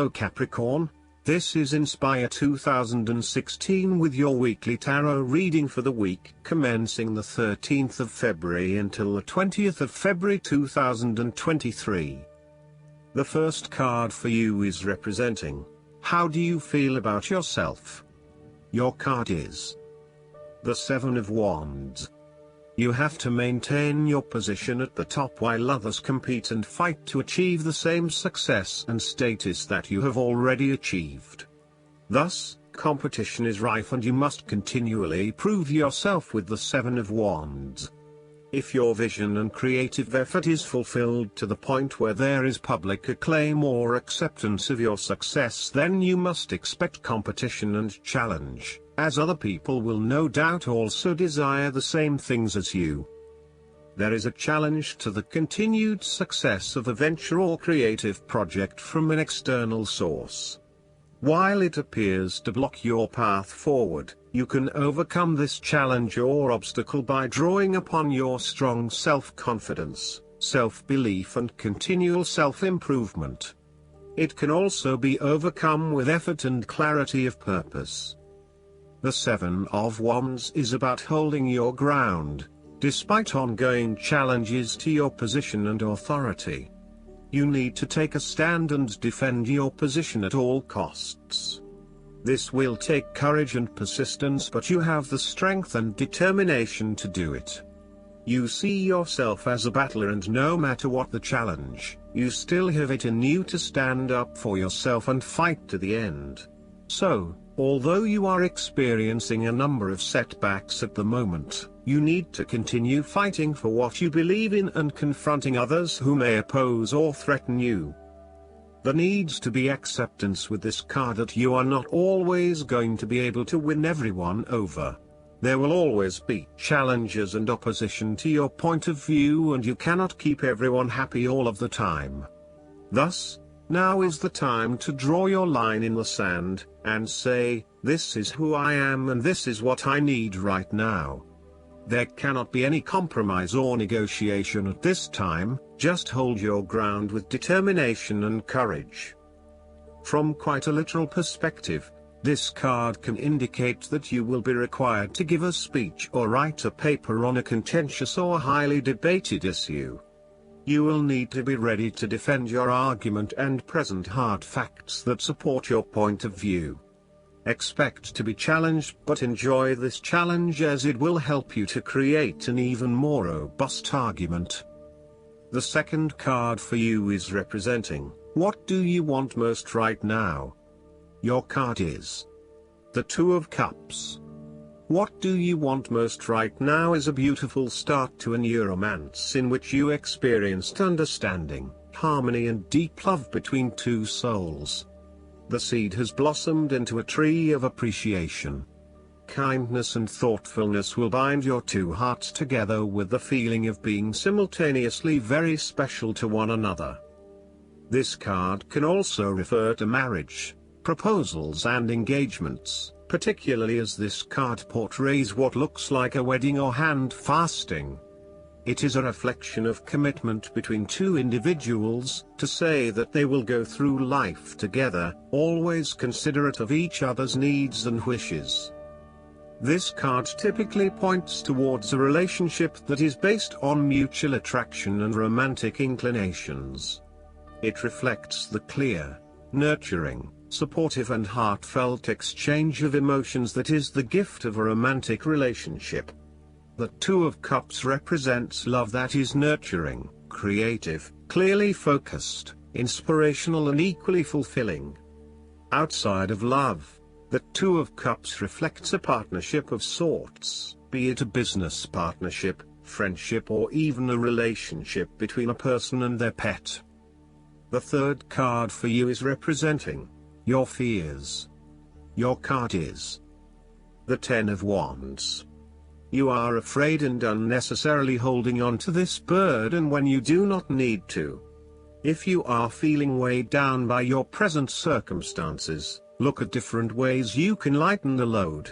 Hello Capricorn, this is Inspire 2016 with your weekly tarot reading for the week commencing the 13th of February until the 20th of February 2023. The first card for you is representing, how do you feel about yourself? Your card is the Seven of Wands. You have to maintain your position at the top while others compete and fight to achieve the same success and status that you have already achieved. Thus, competition is rife and you must continually prove yourself with the Seven of Wands. If your vision and creative effort is fulfilled to the point where there is public acclaim or acceptance of your success, then you must expect competition and challenge, as other people will no doubt also desire the same things as you. There is a challenge to the continued success of a venture or creative project from an external source. While it appears to block your path forward, you can overcome this challenge or obstacle by drawing upon your strong self-confidence, self-belief and continual self-improvement. It can also be overcome with effort and clarity of purpose. The Seven of Wands is about holding your ground, despite ongoing challenges to your position and authority. You need to take a stand and defend your position at all costs. This will take courage and persistence, but you have the strength and determination to do it. You see yourself as a battler, and no matter what the challenge, you still have it in you to stand up for yourself and fight to the end. So, although you are experiencing a number of setbacks at the moment, you need to continue fighting for what you believe in and confronting others who may oppose or threaten you. There needs to be acceptance with this card that you are not always going to be able to win everyone over. There will always be challenges and opposition to your point of view, and you cannot keep everyone happy all of the time. Thus, now is the time to draw your line in the sand, and say, this is who I am and this is what I need right now. There cannot be any compromise or negotiation at this time, just hold your ground with determination and courage. From quite a literal perspective, this card can indicate that you will be required to give a speech or write a paper on a contentious or highly debated issue. You will need to be ready to defend your argument and present hard facts that support your point of view. Expect to be challenged, but enjoy this challenge as it will help you to create an even more robust argument. The second card for you is representing, what do you want most right now? Your card is the Two of Cups. What do you want most right now is a beautiful start to a new romance in which you experienced understanding, harmony and deep love between two souls. The seed has blossomed into a tree of appreciation. Kindness and thoughtfulness will bind your two hearts together with the feeling of being simultaneously very special to one another. This card can also refer to marriage, proposals and engagements, particularly as this card portrays what looks like a wedding or hand fasting. It is a reflection of commitment between two individuals, to say that they will go through life together, always considerate of each other's needs and wishes. This card typically points towards a relationship that is based on mutual attraction and romantic inclinations. It reflects the clear, nurturing, supportive and heartfelt exchange of emotions that is the gift of a romantic relationship. The Two of Cups represents love that is nurturing, creative, clearly focused, inspirational and equally fulfilling. Outside of love, the Two of Cups reflects a partnership of sorts, be it a business partnership, friendship or even a relationship between a person and their pet. The third card for you is representing your fears. Your card is the Ten of Wands. You are afraid and unnecessarily holding on to this burden when you do not need to. If you are feeling weighed down by your present circumstances, look at different ways you can lighten the load.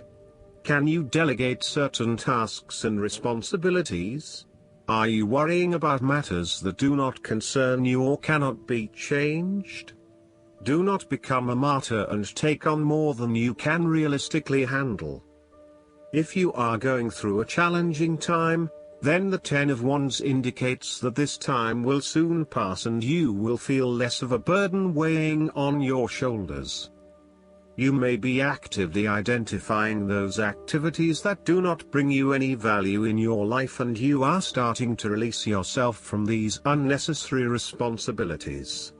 Can you delegate certain tasks and responsibilities? Are you worrying about matters that do not concern you or cannot be changed? Do not become a martyr and take on more than you can realistically handle. If you are going through a challenging time, then the Ten of Wands indicates that this time will soon pass and you will feel less of a burden weighing on your shoulders. You may be actively identifying those activities that do not bring you any value in your life, and you are starting to release yourself from these unnecessary responsibilities.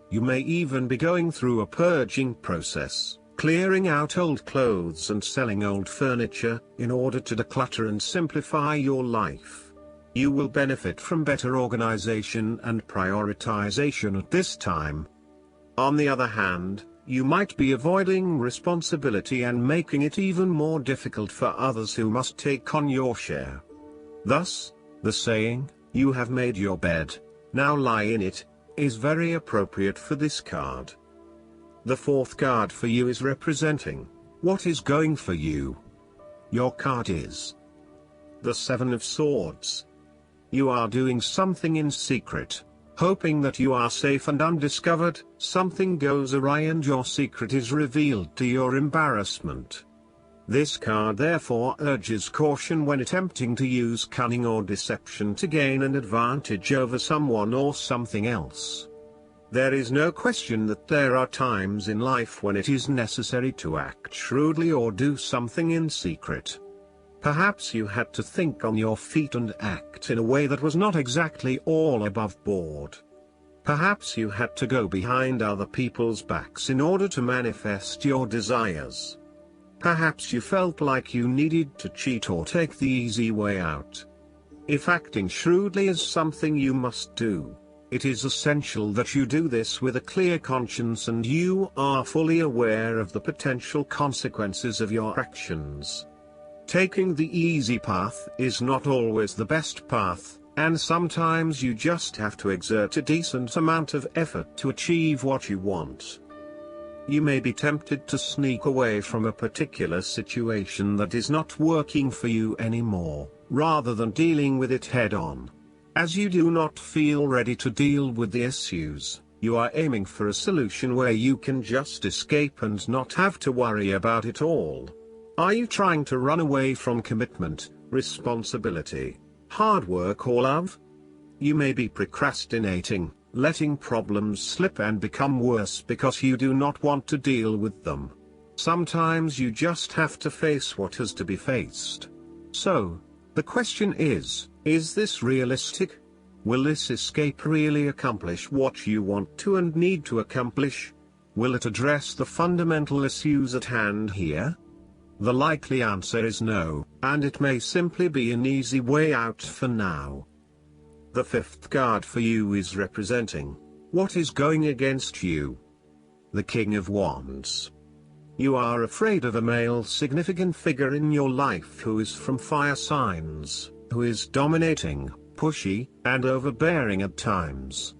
You may even be going through a purging process, clearing out old clothes and selling old furniture, in order to declutter and simplify your life. You will benefit from better organization and prioritization at this time. On the other hand, you might be avoiding responsibility and making it even more difficult for others who must take on your share. Thus, the saying, "You have made your bed, now lie in it," is very appropriate for this card. The fourth card for you is representing what is going for you. Your card is the Seven of Swords. You are doing something in secret, hoping that you are safe and undiscovered. Something goes awry and your secret is revealed to your embarrassment. This card therefore urges caution when attempting to use cunning or deception to gain an advantage over someone or something else. There is no question that there are times in life when it is necessary to act shrewdly or do something in secret. Perhaps you had to think on your feet and act in a way that was not exactly all above board. Perhaps you had to go behind other people's backs in order to manifest your desires. Perhaps you felt like you needed to cheat or take the easy way out. If acting shrewdly is something you must do, it is essential that you do this with a clear conscience and you are fully aware of the potential consequences of your actions. Taking the easy path is not always the best path, and sometimes you just have to exert a decent amount of effort to achieve what you want. You may be tempted to sneak away from a particular situation that is not working for you anymore, rather than dealing with it head-on. As you do not feel ready to deal with the issues, you are aiming for a solution where you can just escape and not have to worry about it all. Are you trying to run away from commitment, responsibility, hard work or love? You may be procrastinating, letting problems slip and become worse because you do not want to deal with them. Sometimes you just have to face what has to be faced. So, the question is this realistic? Will this escape really accomplish what you want to and need to accomplish? Will it address the fundamental issues at hand here? The likely answer is no, and it may simply be an easy way out for now. The fifth card for you is representing what is going against you. The King of Wands. You are afraid of a male significant figure in your life who is from fire signs, who is dominating, pushy, and overbearing at times.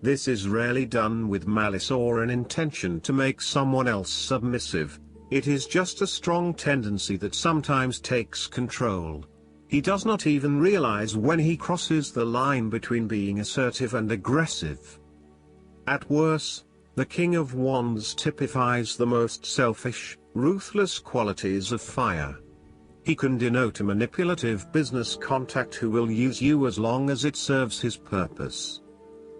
This is rarely done with malice or an intention to make someone else submissive. It is just a strong tendency that sometimes takes control. He does not even realize when he crosses the line between being assertive and aggressive. At worst, the King of Wands typifies the most selfish, ruthless qualities of fire. He can denote a manipulative business contact who will use you as long as it serves his purpose.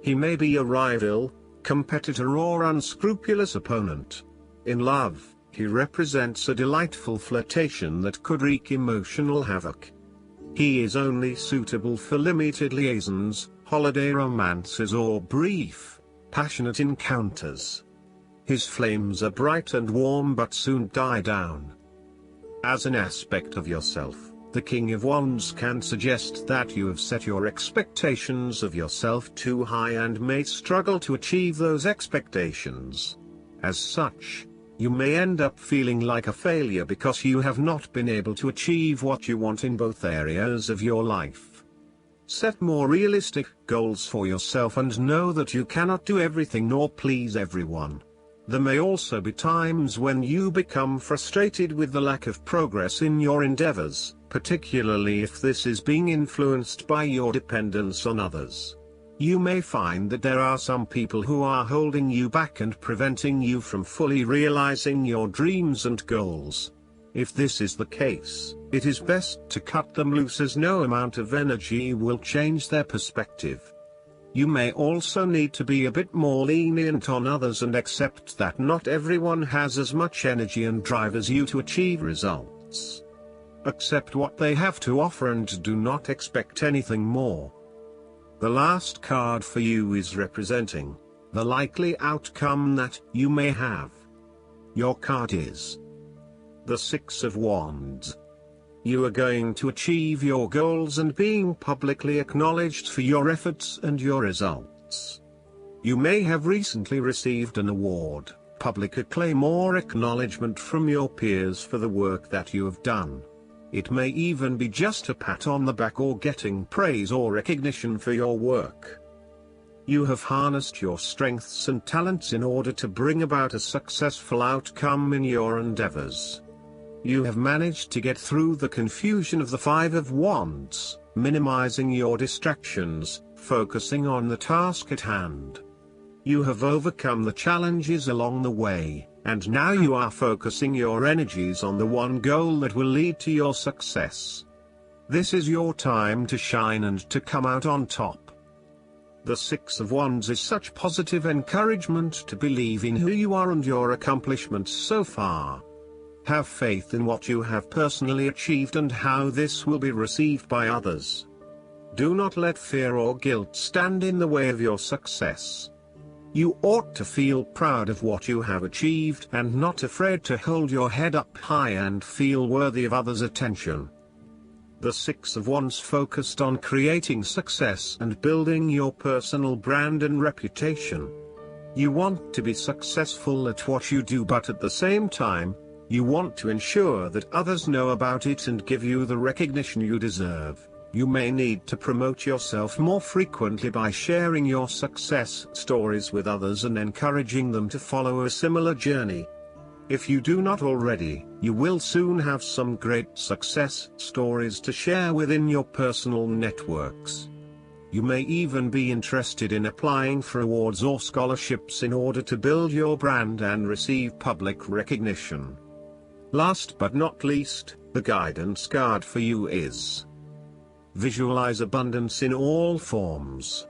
He may be a rival, competitor or unscrupulous opponent. In love, he represents a delightful flirtation that could wreak emotional havoc. He is only suitable for limited liaisons, holiday romances or brief, passionate encounters. His flames are bright and warm but soon die down. As an aspect of yourself, the King of Wands can suggest that you have set your expectations of yourself too high and may struggle to achieve those expectations. As such, you may end up feeling like a failure because you have not been able to achieve what you want in both areas of your life. Set more realistic goals for yourself and know that you cannot do everything nor please everyone. There may also be times when you become frustrated with the lack of progress in your endeavors, particularly if this is being influenced by your dependence on others. You may find that there are some people who are holding you back and preventing you from fully realizing your dreams and goals. If this is the case, it is best to cut them loose, as no amount of energy will change their perspective. You may also need to be a bit more lenient on others and accept that not everyone has as much energy and drive as you to achieve results. Accept what they have to offer and do not expect anything more. The last card for you is representing the likely outcome that you may have. Your card is the Six of Wands. You are going to achieve your goals and being publicly acknowledged for your efforts and your results. You may have recently received an award, public acclaim or acknowledgement from your peers for the work that you have done. It may even be just a pat on the back or getting praise or recognition for your work. You have harnessed your strengths and talents in order to bring about a successful outcome in your endeavors. You have managed to get through the confusion of the Five of Wands, minimizing your distractions, focusing on the task at hand. You have overcome the challenges along the way, and now you are focusing your energies on the one goal that will lead to your success. This is your time to shine and to come out on top. The Six of Wands is such positive encouragement to believe in who you are and your accomplishments so far. Have faith in what you have personally achieved and how this will be received by others. Do not let fear or guilt stand in the way of your success. You ought to feel proud of what you have achieved and not afraid to hold your head up high and feel worthy of others' attention. The Six of Wands focused on creating success and building your personal brand and reputation. You want to be successful at what you do, but at the same time, you want to ensure that others know about it and give you the recognition you deserve. You may need to promote yourself more frequently by sharing your success stories with others and encouraging them to follow a similar journey. If you do not already, you will soon have some great success stories to share within your personal networks. You may even be interested in applying for awards or scholarships in order to build your brand and receive public recognition. Last but not least, the guidance card for you is Visualize abundance in all forms.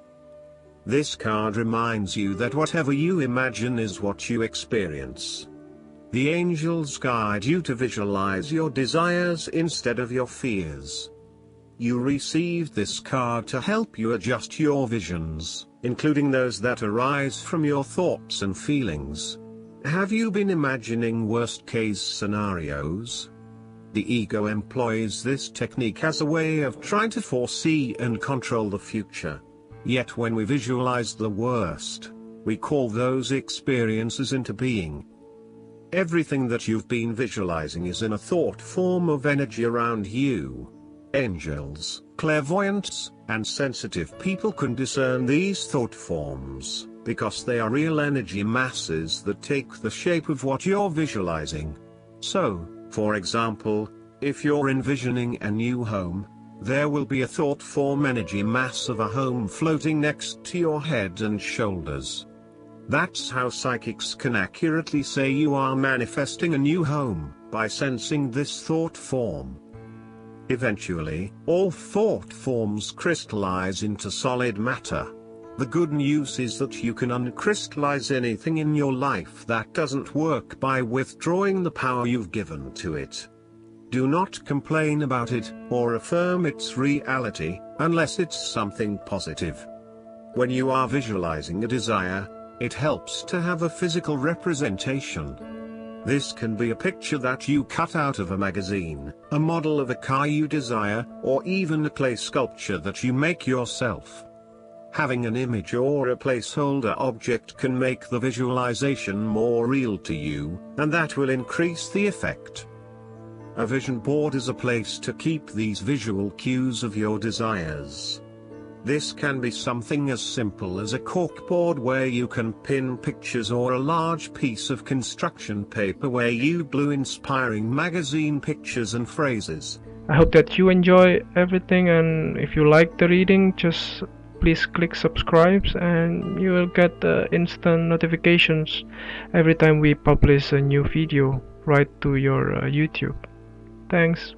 This card reminds you that whatever you imagine is what you experience. The angels guide you to visualize your desires instead of your fears. You received this card to help you adjust your visions, including those that arise from your thoughts and feelings. Have you been imagining worst-case scenarios? The ego employs this technique as a way of trying to foresee and control the future. Yet when we visualize the worst, we call those experiences into being. Everything that you've been visualizing is in a thought form of energy around you. Angels, clairvoyants, and sensitive people can discern these thought forms, because they are real energy masses that take the shape of what you're visualizing. So, for example, if you're envisioning a new home, there will be a thought form energy mass of a home floating next to your head and shoulders. That's how psychics can accurately say you are manifesting a new home, by sensing this thought form. Eventually, all thought forms crystallize into solid matter. The good news is that you can uncrystallize anything in your life that doesn't work by withdrawing the power you've given to it. Do not complain about it, or affirm its reality, unless it's something positive. When you are visualizing a desire, it helps to have a physical representation. This can be a picture that you cut out of a magazine, a model of a car you desire, or even a clay sculpture that you make yourself. Having an image or a placeholder object can make the visualization more real to you, and that will increase the effect. A vision board is a place to keep these visual cues of your desires. This can be something as simple as a corkboard where you can pin pictures, or a large piece of construction paper where you glue inspiring magazine pictures and phrases. I hope that you enjoy everything, and if you like the reading, just please click subscribe, and you will get instant notifications every time we publish a new video right to your YouTube. Thanks.